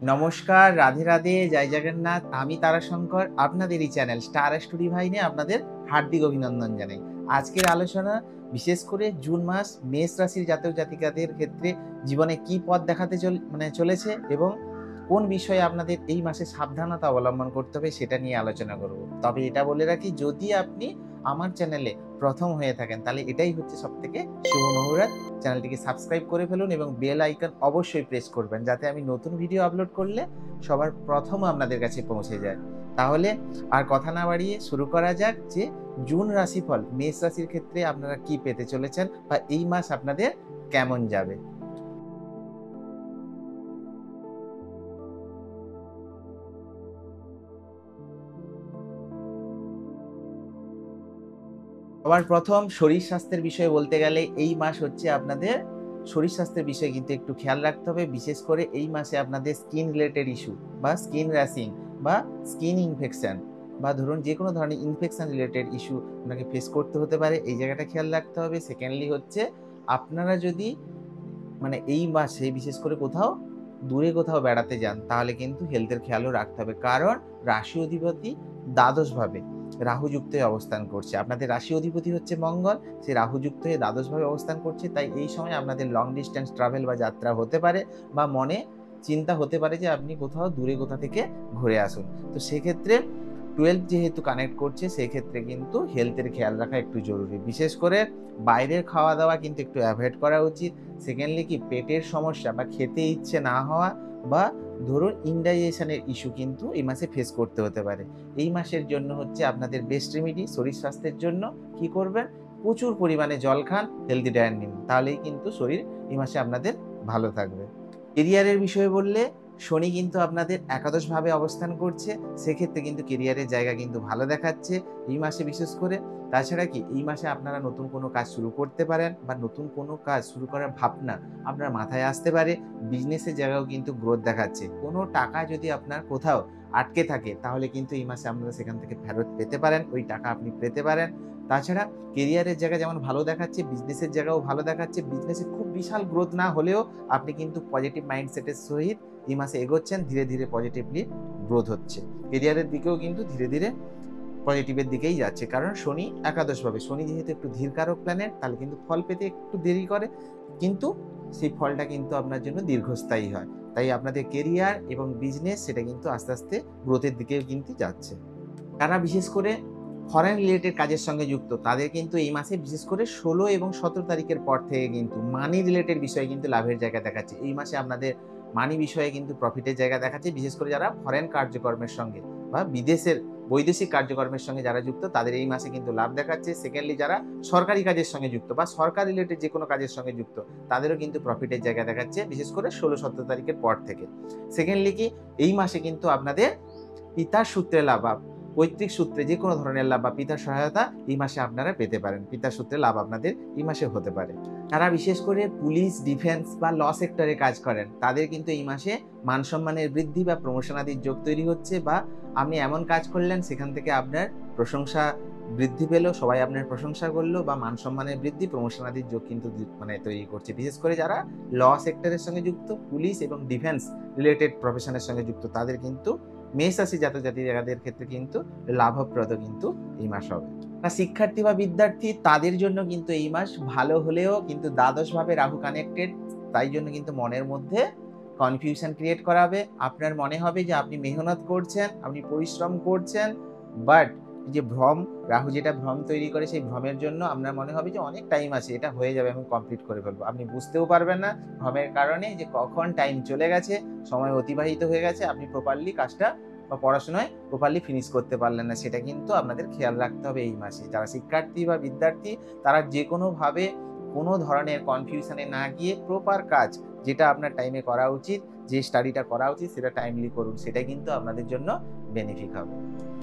নমস্কার, রাধে রাধে, জয় জগন্নাথ। আমি তারাশঙ্কর, আপনাদের এই চ্যানেল স্টার স্টোরি ভাইনে আপনাদের হার্দিক অভিনন্দন জানাই। আজকের আলোচনা বিশেষ করে জুন মাস মেষ রাশির জাতক জাতিকাদের ক্ষেত্রে জীবনে কি পথ দেখাতে চলেছে এবং কোন বিষয়ে আপনাদের এই মাসে সাবধানতা অবলম্বন করতে হবে সেটা নিয়ে আলোচনা করব। তবে এটা বলে রাখি, যদি আপনি আমার চ্যানেলে প্রথম হয়ে থাকেন তাহলে এটাই হচ্ছে সবথেকে শুভ মুহূর্ত। চ্যানেলটিকে সাবস্ক্রাইব করে ফেলুন এবং বেল আইকন অবশ্যই প্রেস করবেন, যাতে আমি নতুন ভিডিও আপলোড করলে সবার প্রথম আপনাদের কাছে পৌঁছে যায়। তাহলে আর কথা না বাড়িয়ে শুরু করা যাক যে জুন রাশিফল মেষ রাশির ক্ষেত্রে আপনারা কি পেতে চলেছেন বা এই মাস আপনাদের কেমন যাবে। সবার প্রথম শরীর স্বাস্থ্যের বিষয়ে বলতে গেলে এই মাস হচ্ছে আপনাদের শরীর স্বাস্থ্যের বিষয়ে কিন্তু একটু খেয়াল রাখতে হবে। বিশেষ করে এই মাসে আপনাদের স্কিন রিলেটেড ইস্যু বা স্কিন র্যাশিং বা স্কিন ইনফেকশন বা ধরুন যে কোনো ধরনের ইনফেকশন রিলেটেড ইস্যু আপনাকে ফেস করতে হতে পারে, এই জায়গাটা খেয়াল রাখতে হবে। সেকেন্ডলি হচ্ছে আপনারা যদি এই মাসে বিশেষ করে দূরে কোথাও বেড়াতে যান তাহলে কিন্তু হেলথের খেয়ালও রাখতে হবে, কারণ রাশি অধিপতি দ্বাদশভাবে রাহুযুক্ত হয়ে অবস্থান করছে। আপনাদের রাশি অধিপতি হচ্ছে মঙ্গল, সে রাহুযুক্ত হয়ে দ্বাদশভাবে অবস্থান করছে। তাই এই সময় আপনাদের লং ডিস্টেন্স ট্রাভেল বা যাত্রা হতে পারে বা মনে চিন্তা হতে পারে যে আপনি দূরে কোথা থেকে ঘুরে আসুন। তো সেক্ষেত্রে 12 যেহেতু কানেক্ট করছে, সেক্ষেত্রে কিন্তু হেলথের খেয়াল রাখা একটু জরুরি। বিশেষ করে বাইরের খাওয়া দাওয়া কিন্তু একটু অ্যাভয়েড করা উচিত। সেকেন্ডলি কি পেটের সমস্যা বা খেতে ইচ্ছে না হওয়া বা ধরুন ইনডাইজেশনের ইস্যু কিন্তু এই মাসে ফেস করতে হতে পারে। এই মাসের জন্য হচ্ছে আপনাদের বেস্ট রেমেডি শরীর স্বাস্থ্যের জন্য কি করবেন, প্রচুর পরিমাণে জল খান, হেলদি ডায়েট নিন, তাহলেই কিন্তু শরীর এই মাসে আপনাদের ভালো থাকবে। কেরিয়ারের বিষয়ে বললে শনি কিন্তু আপনাদের একাদশভাবে অবস্থান করছে, সেক্ষেত্রে কিন্তু কেরিয়ারের জায়গা কিন্তু ভালো দেখাচ্ছে এই মাসে বিশেষ করে। তাছাড়া কি এই মাসে আপনারা নতুন কোনো কাজ শুরু করতে পারেন বা নতুন কোনো কাজ শুরু করার ভাবনা আপনার মাথায় আসতে পারে। বিজনেসের জায়গাও কিন্তু গ্রোথ দেখাচ্ছে। কোনো টাকা যদি আপনার কোথাও আটকে থাকে তাহলে কিন্তু এই মাসে আপনারা সেখান থেকে ফেরত পেতে পারেন, ওই টাকা আপনি পেতে পারেন। তাছাড়া কেরিয়ারের জায়গা যেমন ভালো দেখাচ্ছে, বিজনেসের জায়গাও ভালো দেখাচ্ছে। বিজনেসে খুব বিশাল গ্রোথ না হলেও আপনি কিন্তু পজিটিভ মাইন্ডসেটের সহিত এই মাসে এগোচ্ছেন, ধীরে ধীরে পজিটিভলি গ্রোথ হচ্ছে। কেরিয়ারের দিকেও কিন্তু ধীরে ধীরে পজিটিভের দিকেই যাচ্ছে, কারণ শনি একাদশভাবে, শনি যেহেতু একটু ধীরকারক প্ল্যানেট, তাহলে কিন্তু ফল পেতে একটু দেরি করে, কিন্তু সেই ফলটা কিন্তু আপনার জন্য দীর্ঘস্থায়ী হয়। তাই আপনাদের কেরিয়ার এবং বিজনেস সেটা কিন্তু আস্তে আস্তে গ্রোথের দিকেও কিন্তু যাচ্ছে। তারা বিশেষ করে ফরেন রিলেটেড কাজের সঙ্গে যুক্ত, তাদের কিন্তু এই মাসে বিশেষ করে 16 এবং 17 তারিখের পর থেকে কিন্তু মানি রিলেটেড বিষয়ে কিন্তু লাভের জায়গা দেখাচ্ছে। এই মাসে আপনাদের মানি বিষয়ে কিন্তু প্রফিটের জায়গা দেখাচ্ছে। বিশেষ করে যারা ফরেন কার্যকর্মের সঙ্গে বা বৈদেশিক কার্যকর্মের সঙ্গে যারা যুক্ত, তাদের এই মাসে কিন্তু লাভ দেখাচ্ছে। সেকেন্ডলি যারা সরকারি কাজের সঙ্গে যুক্ত বা সরকার রিলেটেড যে কোনো কাজের সঙ্গে যুক্ত, তাদেরও কিন্তু প্রফিটের জায়গা দেখাচ্ছে বিশেষ করে 16-17 তারিখের পর থেকে। সেকেন্ডলি কি এই মাসে কিন্তু আপনাদের পিতার সূত্রে লাভ, পৈতৃক সূত্রে যে কোনো ধরনের লাভ বা পিতার সহায়তা এই মাসে আপনারা পেতে পারেন। পিতার সূত্রে লাভ আপনাদের এই মাসে হতে পারে। যারা বিশেষ করে পুলিশ, ডিফেন্স বা ল সেক্টরে কাজ করেন, তাদের কিন্তু এই মাসে মান সম্মানের বৃদ্ধি বা প্রমোশন আদির যোগ তৈরি হচ্ছে, বা আপনি এমন কাজ করলেন সেখান থেকে আপনার প্রশংসা বৃদ্ধি পেল, সবাই আপনার প্রশংসা করলো, বা মান সম্মানের বৃদ্ধি, প্রমোশন আদির যোগ কিন্তু তৈরি করছে। বিশেষ করে যারা ল সেক্টরের সঙ্গে যুক্ত, পুলিশ এবং ডিফেন্স রিলেটেড প্রফেশনের সঙ্গে যুক্ত, তাদের কিন্তু মেষ রাশি জাতক জাতিকাদের ক্ষেত্রে কিন্তু লাভপ্রদ কিন্তু এই মাস হবে। শিক্ষার্থী বা বিদ্যার্থী, তাদের জন্য কিন্তু এই মাস ভালো হলেও কিন্তু দ্বাদশভাবে রাহু কানেক্টেড, তাই জন্য কিন্তু মনের মধ্যে কনফিউশন ক্রিয়েট করাবে। আপনার মনে হবে যে আপনি মেহনত করছেন, আপনি পরিশ্রম করছেন, বাট যে রাহু যেটা ভ্রম তৈরি করে, সেই ভ্রমের জন্য আপনার মনে হবে যে অনেক টাইম আছে, এটা হয়ে যাবে, আমি কমপ্লিট করে ফেলবো। আপনি বুঝতেও পারবেন না ভ্রমের কারণে যে কখন টাইম চলে গেছে, সময় অতিবাহিত হয়ে গেছে, আপনি প্রপারলি কাজটা বা পড়াশোনায় প্রপারলি ফিনিশ করতে পারলেন না। সেটা কিন্তু আপনাদের খেয়াল রাখতে হবে এই মাসে। যারা শিক্ষার্থী বা বিদ্যার্থী, তারা যে কোনোভাবে কোনো ধরনের কনফিউশনে না গিয়ে প্রপার কাজ যেটা আপনার টাইমে করা উচিত, যে স্টাডিটা করা উচিত, সেটা টাইমলি করুন, সেটা কিন্তু আপনাদের জন্য বেনিফিট হবে।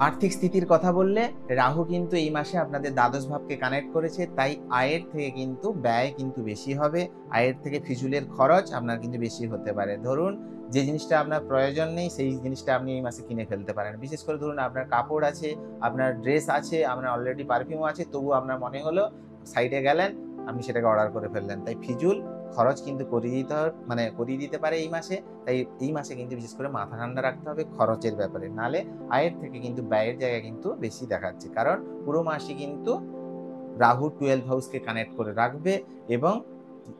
আর্থিক স্থিতির কথা বললে রাহু কিন্তু এই মাসে আপনাদের দ্বাদশ ভাবকে কানেক্ট করেছে, তাই আয়ের থেকে কিন্তু ব্যয় কিন্তু বেশি হবে। আয়ের থেকে ফিজুলের খরচ আপনার কিন্তু বেশি হতে পারে। ধরুন যে জিনিসটা আপনার প্রয়োজন নেই, সেই জিনিসটা আপনি এই মাসে কিনে ফেলতে পারেন। বিশেষ করে ধরুন আপনার কাপড় আছে, আপনার ড্রেস আছে, আপনার অলরেডি পারফিউম আছে, তবু আপনার মনে হলো, সাইডে গেলেন, আপনি সেটাকে অর্ডার করে ফেললেন। তাই ফিজুল খরচ কিন্তু করিয়ে দিতে পারে এই মাসে। তাই এই মাসে কিন্তু বিশেষ করে মাথা ঠান্ডা রাখতে হবে খরচের ব্যাপারে, নালে আয়ের থেকে কিন্তু ব্যয়ের জায়গা কিন্তু বেশি দেখাচ্ছে। কারণ পুরো মাসই কিন্তু রাহু 12 হাউসকে কানেক্ট করে রাখবে এবং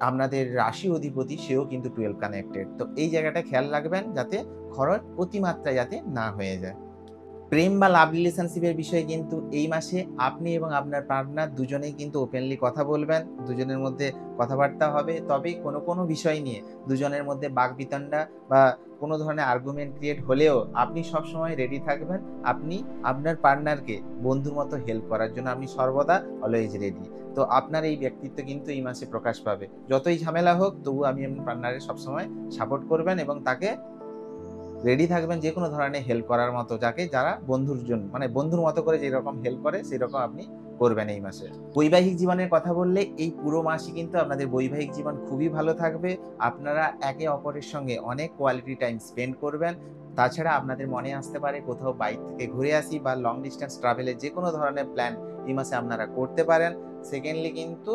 আপনাদের রাশি অধিপতি সেও কিন্তু 12 কানেক্টেড। তো এই জায়গাটা খেয়াল রাখবেন যাতে খরচ অতিমাত্রা যাতে না হয়ে যায়। প্রেম বা লাভ রিলেশনশিপের বিষয়ে কিন্তু এই মাসে আপনি এবং আপনার পার্টনার দুজনেই কিন্তু ওপেনলি কথা বলবেন, দুজনের মধ্যে কথাবার্তা হবে। তবে কোনো বিষয় নিয়ে দুজনের মধ্যে বাকবিতণ্ডা বা কোনো ধরনের আর্গুমেন্ট ক্রিয়েট হলেও আপনি সবসময় রেডি থাকবেন। আপনি আপনার পার্টনারকে বন্ধুর মতো হেল্প করার জন্য আপনি সর্বদা অলওয়েজ রেডি। তো আপনার এই ব্যক্তিত্ব কিন্তু এই মাসে প্রকাশ পাবে। যতই ঝামেলা হোক তবু আপনি আপনার পার্টনারের সবসময় সাপোর্ট করবেন এবং তাকে রেডি থাকবেন যে কোনো ধরনের হেল্প করার মতো, যারা বন্ধুর জন্য বন্ধুর মতো করে যেরকম হেল্প করে সেরকম আপনি করবেন এই মাসে। বৈবাহিক জীবনের কথা বললে এই পুরো মাসই কিন্তু আপনাদের বৈবাহিক জীবন খুবই ভালো থাকবে। আপনারা একে অপরের সঙ্গে অনেক কোয়ালিটি টাইম স্পেন্ড করবেন। তাছাড়া আপনাদের মনে আসতে পারে কোথাও বাইরে থেকে ঘুরে আসি বা লং ডিস্টেন্স ট্রাভেলের যে কোনো ধরনের প্ল্যান এই মাসে আপনারা করতে পারেন। সেকেন্ডলি কিন্তু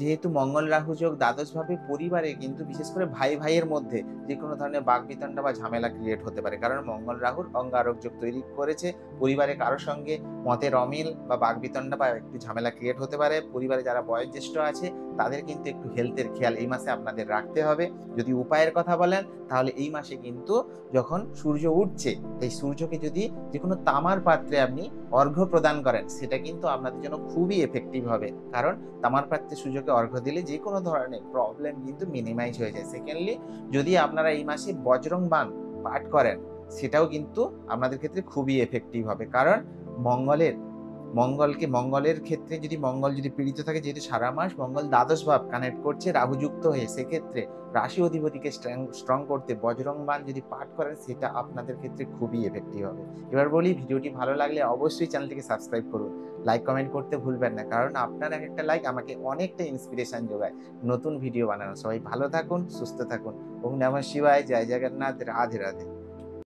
যেহেতু মঙ্গল রাহু যোগ দ্বাদশভাবে, পরিবারে কিন্তু বিশেষ করে ভাই ভাইয়ের মধ্যে যে কোনো ধরনের বাকবিতণ্ডা বা ঝামেলা ক্রিয়েট হতে পারে। কারণ মঙ্গল রাহুর অঙ্গারক যোগ তৈরি করেছে। পরিবারে কারোর সঙ্গে মতের অমিল বা বাকবিতণ্ডা বা একটু ঝামেলা ক্রিয়েট হতে পারে। পরিবারে যারা বয়োজ্যেষ্ঠ আছে তাদের কিন্তু একটু হেলথের খেয়াল এই মাসে আপনাদের রাখতে হবে। যদি উপায়ের কথা বলেন তাহলে এই মাসে কিন্তু যখন সূর্য উঠছে, এই সূর্যকে যদি যে কোনো তামার পাত্রে আপনি অর্ঘ্য প্রদান করেন সেটা কিন্তু আপনাদের জন্য খুবই এফেক্টিভ হবে। কারণ তামার পাত্রে সূর্যকে অর্ঘ্য দিলে যে কোনো ধরনের প্রবলেম কিন্তু মিনিমাইজ হয়ে যায়। সেকেন্ডলি যদি আপনারা এই মাসে বজরং বাণ পাঠ করেন সেটাও কিন্তু আপনাদের ক্ষেত্রে খুবই এফেক্টিভ হবে। কারণ মঙ্গলের ক্ষেত্রে যদি মঙ্গল যদি পীড়িত থাকে, যেহেতু সারা মাস মঙ্গল দ্বাদশ ভাব কানেক্ট করছে রাহুযুক্ত হয়ে, সেক্ষেত্রে রাশি অধিপতিকে স্ট্রং করতে বজরং বাণ যদি পাঠ করেন সেটা আপনাদের ক্ষেত্রে খুবই এফেক্টিভ হবে। এবার বলি, ভিডিওটি ভালো লাগলে অবশ্যই চ্যানেলটিকে সাবস্ক্রাইব করুন, লাইক কমেন্ট করতে ভুলবেন না। কারণ আপনার একটা লাইক আমাকে অনেকটা ইন্সপিরেশন যোগায় নতুন ভিডিও বানানো। সবাই ভালো থাকুন, সুস্থ থাকুন। ওম নমঃ শিবায়, জয় জগন্নাথ, রাধে রাধে।